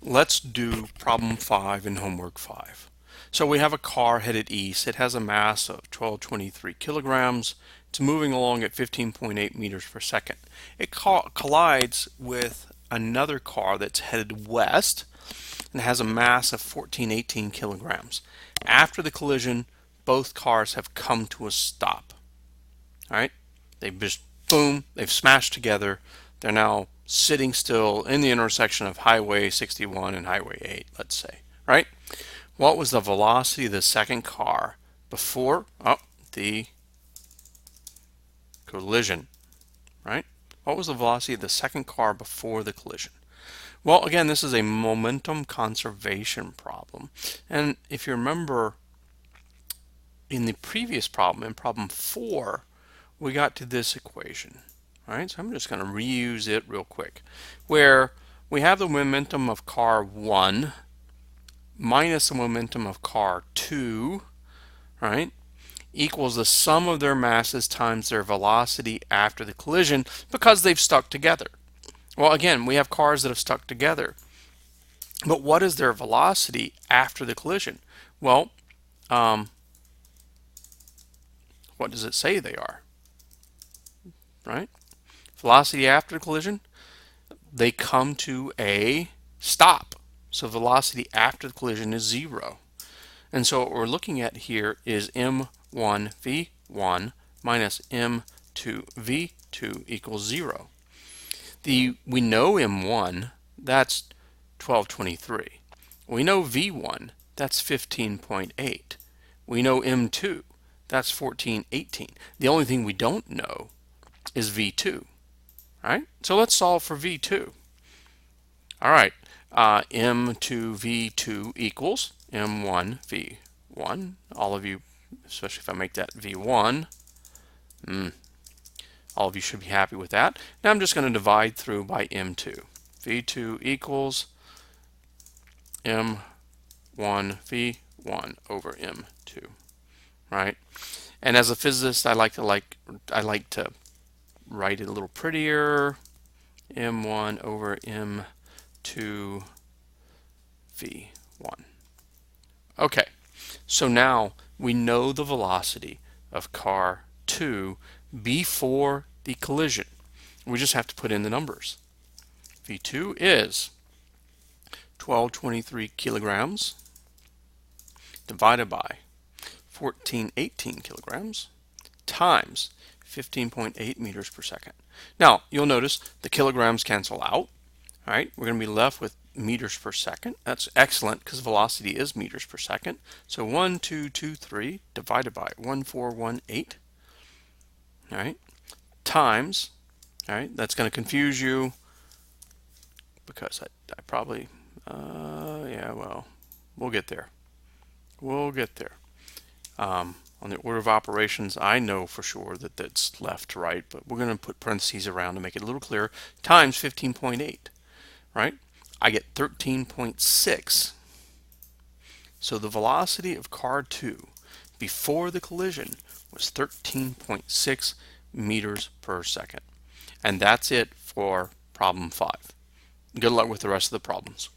Let's do problem 5 in homework 5. So we have a car headed east. It has a mass of 1223 kilograms. It's moving along at 15.8 meters per second. It collides with another car that's headed west and has a mass of 1418 kilograms. After the collision, both cars have come to a stop. All right? They've just, boom, they've smashed together. They're now sitting still in the intersection of Highway 61 and Highway 8, let's say, right? What was the velocity of the second car before the collision, right? What was the velocity of the second car before the collision? Well, again, this is a momentum conservation problem. And if you remember in the previous problem, in problem 4, we got to this equation. All right, so I'm just going to reuse it real quick, where we have the momentum of car 1 minus the momentum of car 2, right, equals the sum of their masses times their velocity after the collision because they've stuck together. Well, again, we have cars that have stuck together. But what is their velocity after the collision? Well, what does it say they are? Right? Velocity after the collision, they come to a stop. So velocity after the collision is 0. And so what we're looking at here is m1v1 minus m2v2 equals 0. We know m1, that's 1223. We know v1, that's 15.8. We know m2, that's 1418. The only thing we don't know is v2. All right, so let's solve for v2. All right, m2v2 equals m1v1. All of you, especially if I make that v1, all of you should be happy with that. Now I'm just going to divide through by m2. v2 equals m1v1 over m2, right? And as a physicist, I like to write it a little prettier. m1 over m2 v1. Okay, so now we know the velocity of car 2 before the collision. We just have to put in the numbers. v2 is 1223 kilograms divided by 1418 kilograms times 15.8 meters per second. Now, you'll notice the kilograms cancel out. All right, we're going to be left with meters per second. That's excellent because velocity is meters per second. So 1223 divided by 1418. All right, times, all right, that's going to confuse you because I probably, yeah, well, we'll get there. We'll get there. On the order of operations, I know for sure that that's left to right, but we're going to put parentheses around to make it a little clearer, times 15.8, right? I get 13.6. So the velocity of car 2 before the collision was 13.6 meters per second. And that's it for problem 5. Good luck with the rest of the problems.